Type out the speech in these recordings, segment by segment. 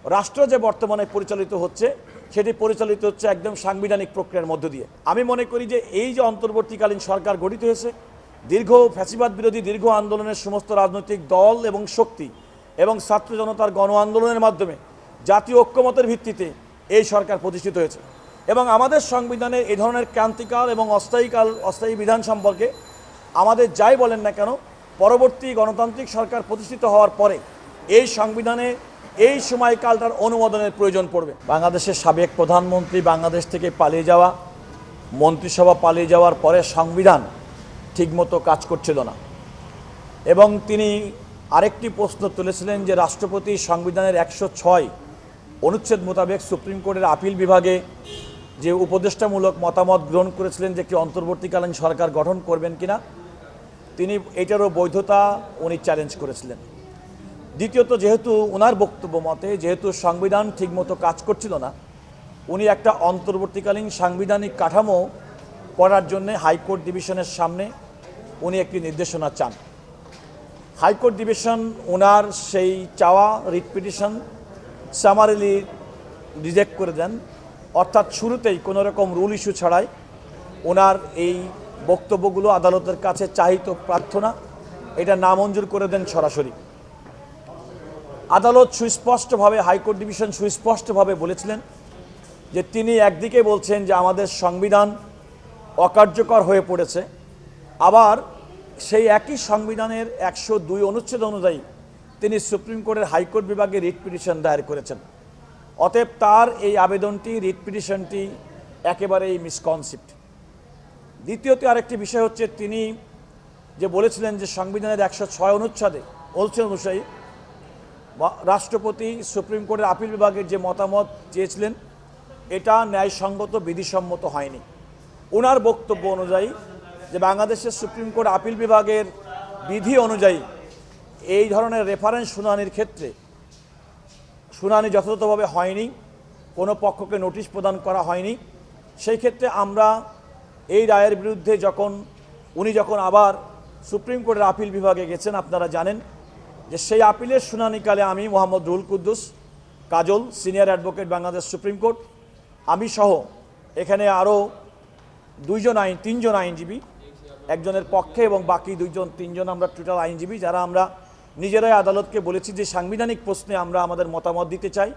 রাষ্ট্র যে বর্তমানে পরিচালিত হচ্ছে সেটি পরিচালিত হচ্ছে একদম সাংবিধানিক প্রক্রিয়ার মধ্য দিয়ে। আমি মনে করি যে এই যে অন্তর্বর্তীকালীন সরকার গঠিত হয়েছে, দীর্ঘ ফ্যাসিবাদ বিরোধী দীর্ঘ আন্দোলনের সমস্ত রাজনৈতিক দল এবং শক্তি এবং ছাত্র জনতার গণ আন্দোলনের মাধ্যমে জাতীয় ঐক্যমতের ভিত্তিতে এই সরকার প্রতিষ্ঠিত হয়েছে এবং আমাদের সংবিধানে এই ধরনের ক্রান্তিকাল এবং অস্থায়ী বিধান সম্পর্কে আমাদের যাই বলেন না কেন, পরবর্তী গণতান্ত্রিক সরকার প্রতিষ্ঠিত হওয়ার পরে এই সংবিধানে এই সময়কালটার অনুমোদনের প্রয়োজন পড়বে। বাংলাদেশের সাবেক প্রধানমন্ত্রী বাংলাদেশ থেকে পালিয়ে যাওয়া, মন্ত্রিসভা পালিয়ে যাওয়ার পরে সংবিধান ঠিকমতো কাজ করছিল না এবং তিনি আরেকটি প্রশ্ন তুলেছিলেন যে রাষ্ট্রপতি সংবিধানের 106 অনুচ্ছেদ মোতাবেক সুপ্রিম কোর্টের আপিল বিভাগে যে উপদেষ্টামূলক মতামত গ্রহণ করেছিলেন যে কি অন্তর্বর্তীকালীন সরকার গঠন করবেন কিনা, তিনি এটারও বৈধতা উনি চ্যালেঞ্জ করেছিলেন। দ্বিতীয়ত, যেহেতু ওনার বক্তব্য মতে যেহেতু সংবিধান ঠিকমতো কাজ করছিল না, উনি একটা অন্তর্বর্তীকালীন সাংবিধানিক কাঠামো করার জন্য হাইকোর্ট ডিভিশনের সামনে উনি একটি নির্দেশনা চান। হাইকোর্ট ডিভিশন ওনার সেই চাওয়া রিট পিটিশন সামারিলি রিজেক্ট করে দেন, অর্থাৎ শুরুতেই কোনো রকম রুল ইস্যু ছাড়াই ওনার এই বক্তব্যগুলো আদালতের কাছে চাহিত প্রার্থনা এটা নামঞ্জুর করে দেন সরাসরি। আদালত সুস্পষ্টভাবে, হাইকোর্ট ডিভিশন সুস্পষ্টভাবে বলেছিলেন যে তিনি একদিকে বলছেন যে আমাদের সংবিধান অকার্যকর হয়ে পড়েছে, আবার সেই একই সংবিধানের 102 অনুচ্ছেদ অনুযায়ী তিনি সুপ্রিম কোর্টের হাইকোর্ট বিভাগে রিট পিটিশন দায়ের করেছেন। অতএব তার এই আবেদনটি, রিট পিটিশনটি একেবারেই মিসকনসেপ্ট। দ্বিতীয়ত আরেকটি বিষয় হচ্ছে, তিনি যে বলেছিলেন যে সংবিধানের 106 অনুচ্ছেদ অনুযায়ী রাষ্ট্রপতি সুপ্রিম কোর্টের আপিল বিভাগের যে মতামত চেয়েছিলেন এটা ন্যায়সঙ্গত বিধিসম্মত হয়নি। ওনার বক্তব্য অনুযায়ী যে বাংলাদেশের সুপ্রিম কোর্ট আপিল বিভাগের বিধি অনুযায়ী এই ধরনের রেফারেন্স শুনানির ক্ষেত্রে শুনানি যথাযথভাবে হয়নি, কোনো পক্ষকে নোটিশ প্রদান করা হয়নি। সেই ক্ষেত্রে আমরা এই রায়ের বিরুদ্ধে উনি যখন আবার সুপ্রিম কোর্টের আপিল বিভাগে গেছেন, আপনারা জানেন যে সেই আপিলের শুনানিকালে আমি Mohammad Ruhul Kuddus Kajal, senior advocate Bangladesh supreme court, আমি সহ এখানে আরও তিনজন আইনজীবী, একজনের পক্ষে এবং বাকি তিনজন আমরা টোটাল আইনজীবী, যারা আমরা নিজেরাই আদালতকে বলেছি যে সাংবিধানিক প্রশ্নে আমরা আমাদের মতামত দিতে চাই,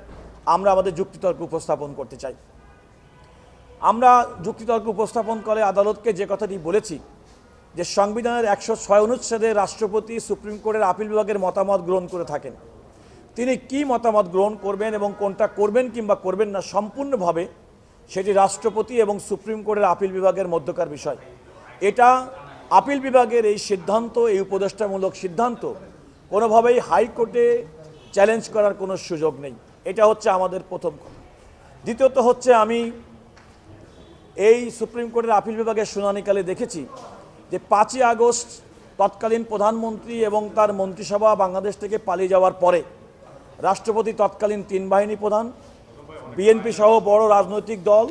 আমরা আমাদের যুক্তিতর্ক উপস্থাপন করতে চাই। আমরা যুক্তিতর্ক উপস্থাপন করে আদালতকে যে কথাটি বলেছি যে সংবিধানের 106 অনুচ্ছেদে রাষ্ট্রপতি সুপ্রিম কোর্টের আপিল বিভাগের মতামত গ্রহণ করে থাকেন, তিনি কি মতামত গ্রহণ করবেন এবং কোনটা করবেন কিংবা করবেন না সম্পূর্ণভাবে সেটি রাষ্ট্রপতি এবং সুপ্রিম কোর্টের আপিল বিভাগের মধ্যকার বিষয়। এটা আপিল বিভাগের এই সিদ্ধান্ত, এই উপদেষ্টামূলক সিদ্ধান্ত কোনোভাবেই হাইকোর্টে চ্যালেঞ্জ করার কোনো সুযোগ নেই। এটা হচ্ছে আমাদের প্রথম কথা। দ্বিতীয়ত হচ্ছে, আমি এই সুপ্রিম কোর্টের আপিল বিভাগের শুনানিকালে দেখেছি যে 5ই আগস্ট তৎকালীন প্রধানমন্ত্রী এবং তার মন্ত্রিসভা বাংলাদেশ থেকে পালিয়ে যাওয়ার পরে রাষ্ট্রপতি তৎকালীন 3 বাহিনী প্রধান, বিএনপি সহ বড় রাজনৈতিক দল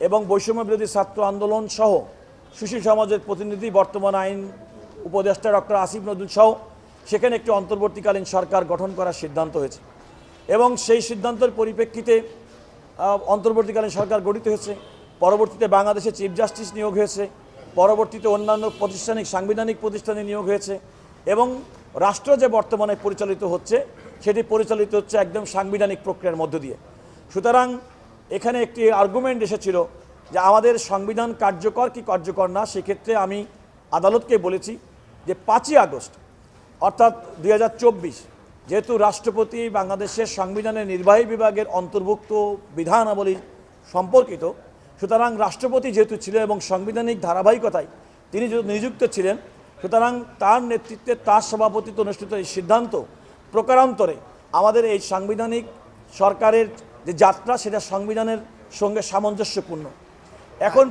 এবং বৈষম্য বিরোধী ছাত্র আন্দোলন সহ সুশীল সমাজের প্রতিনিধি, বর্তমান আইন উপদেষ্টা ডক্টর আসিফ নজরুল সহ সেখানে একটি অন্তর্বর্তীকালীন সরকার গঠন করার সিদ্ধান্ত হয়েছে এবং সেই সিদ্ধান্তের পরিপ্রেক্ষিতে অন্তর্বর্তীকালীন সরকার গঠিত হয়েছে। পরবর্তীতে বাংলাদেশে চিফ জাস্টিস নিয়োগ হয়েছে, পরবর্তীতে অন্যান্য সাংবিধানিক প্রতিষ্ঠানে নিয়োগ হয়েছে এবং রাষ্ট্র যে বর্তমানে পরিচালিত হচ্ছে সেটি পরিচালিত হচ্ছে একদম সাংবিধানিক প্রক্রিয়ার মধ্য দিয়ে। সুতরাং এখানে একটি আর্গুমেন্ট এসেছিল যে আমাদের সংবিধান কার্যকর কি কার্যকর না। সেক্ষেত্রে আমি আদালতকে বলেছি যে 5ই আগস্ট অর্থাৎ 2024 যেহেতু রাষ্ট্রপতি বাংলাদেশের সংবিধানের নির্বাহী বিভাগের অন্তর্ভুক্ত বিধানাবলী সম্পর্কিত, সুতরাং রাষ্ট্রপতি যেহেতু ছিলেন এবং সাংবিধানিক ধারাবাহিকতায় তিনি যেহেতু নিযুক্ত ছিলেন, সুতরাং তার নেতৃত্বে তার সভাপতিত্বে অনুষ্ঠিত এই সিদ্ধান্ত প্রকারান্তরে আমাদের এই সাংবিধানিক সরকারের যে যাত্রা সেটা সংবিধানের সঙ্গে সামঞ্জস্যপূর্ণ। এখন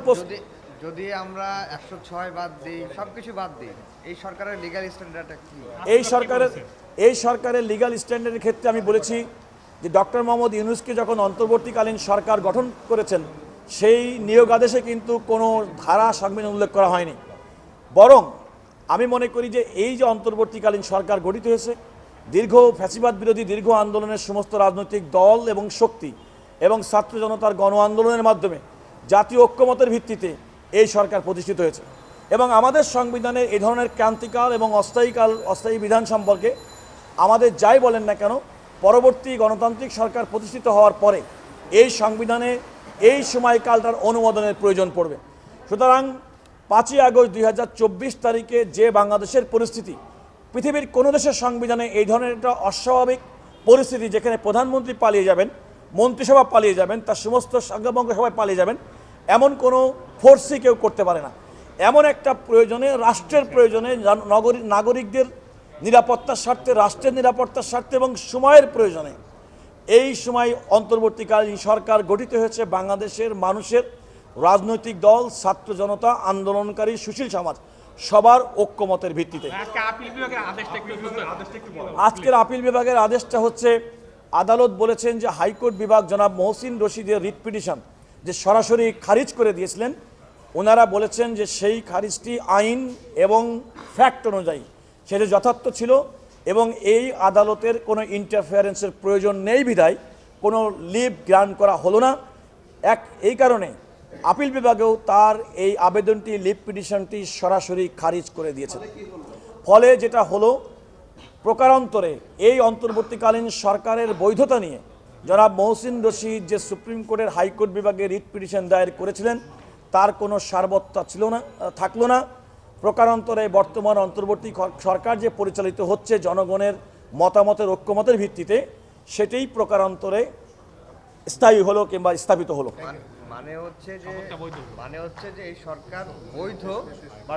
যদি আমরা 106 বাদ দিই, সবকিছু বাদ দিই, এই সরকারের লিগ্যাল স্ট্যান্ডার্ডটা কি? এই সরকারের লিগ্যাল স্ট্যান্ডার্ডের ক্ষেত্রে আমি বলেছি যে ডক্টর মোহাম্মদ ইউনূসকে যখন অন্তর্বর্তীকালীন সরকার গঠন করেছেন সেই নিয়োগ আদেশে কিন্তু কোনো ধারা সংবিধান উল্লেখ করা হয়নি, বরং আমি মনে করি যে এই যে অন্তর্বর্তীকালীন সরকার গঠিত হয়েছে দীর্ঘ ফ্যাসিবাদ বিরোধী দীর্ঘ আন্দোলনের সমস্ত রাজনৈতিক দল এবং শক্তি এবং ছাত্র জনতার গণ আন্দোলনের মাধ্যমে জাতীয় ঐক্যমতের ভিত্তিতে এই সরকার প্রতিষ্ঠিত হয়েছে। এবং আমাদের সংবিধানে এই ধরনের ক্রান্তিকাল এবং অস্থায়ী বিধান সম্পর্কে আমাদের যাই বলেন না কেন, পরবর্তী গণতান্ত্রিক সরকার প্রতিষ্ঠিত হওয়ার পরে এই সংবিধানে এই সময়কালটার অনুমোদনের প্রয়োজন পড়বে। সুতরাং 5ই আগস্ট 2024 তারিখে যে বাংলাদেশের পরিস্থিতি, পৃথিবীর কোনো দেশের সংবিধানে এই ধরনের একটা অস্বাভাবিক পরিস্থিতি, যেখানে প্রধানমন্ত্রী পালিয়ে যাবেন, মন্ত্রিসভা পালিয়ে যাবেন, তার সমস্ত সাংবাদিক সবাই পালিয়ে যাবেন, এমন কোনো ফোর্সই কেউ করতে পারে না। এমন একটা প্রয়োজনে, রাষ্ট্রের প্রয়োজনে, নাগরিকদের নিরাপত্তার স্বার্থে, রাষ্ট্রের নিরাপত্তার স্বার্থে এবং সময়ের প্রয়োজনে এই সময় অন্তর্বর্তীকালীন সরকার গঠিত হয়েছে বাংলাদেশের মানুষের রাজনৈতিক দল, ছাত্র জনতা, আন্দোলনকারী, সুশীল সমাজ সবার ঐক্যমতের ভিত্তিতে। আজকের আপিল বিভাগের আদেশটা হচ্ছে, আদালত বলেছেন যে হাইকোর্ট বিভাগ জনাব মহসিন রশিদের রিট পিটিশন যে সরাসরি খারিজ করে দিয়েছিলেন, ওনারা বলেছেন যে সেই খারিজটি আইন এবং ফ্যাক্ট অনুযায়ী সেটা যথার্থ ছিল এবং এই আদালতের কোনো ইন্টারফেয়ারেন্সের প্রয়োজন নেই বিধায় কোনো লিভ গ্রান্ট করা হলো না। এই কারণে আপিল বিভাগেও তার এই আবেদনটি, লিভ পিটিশনটি সরাসরি খারিজ করে দিয়েছে। ফলে যেটা হলো, প্রকারান্তরে এই অন্তর্বর্তীকালীন সরকারের বৈধতা নিয়ে জনাব মহসিন রশিদ যে সুপ্রিম কোর্টের হাইকোর্ট বিভাগে রিট পিটিশন দায়ের করেছিলেন তার কোনো সারবত্তা থাকলো না। প্রকারান্তরে বর্তমান অন্তর্বর্তী সরকার যে পরিচালিত হচ্ছে জনগণের মতামতের ঐক্যমতের ভিত্তিতে, সেটাই প্রকারান্তরে স্থায়ী হলো কিংবা স্থাপিত হলো। মানে হচ্ছে যে এই সরকার বৈধ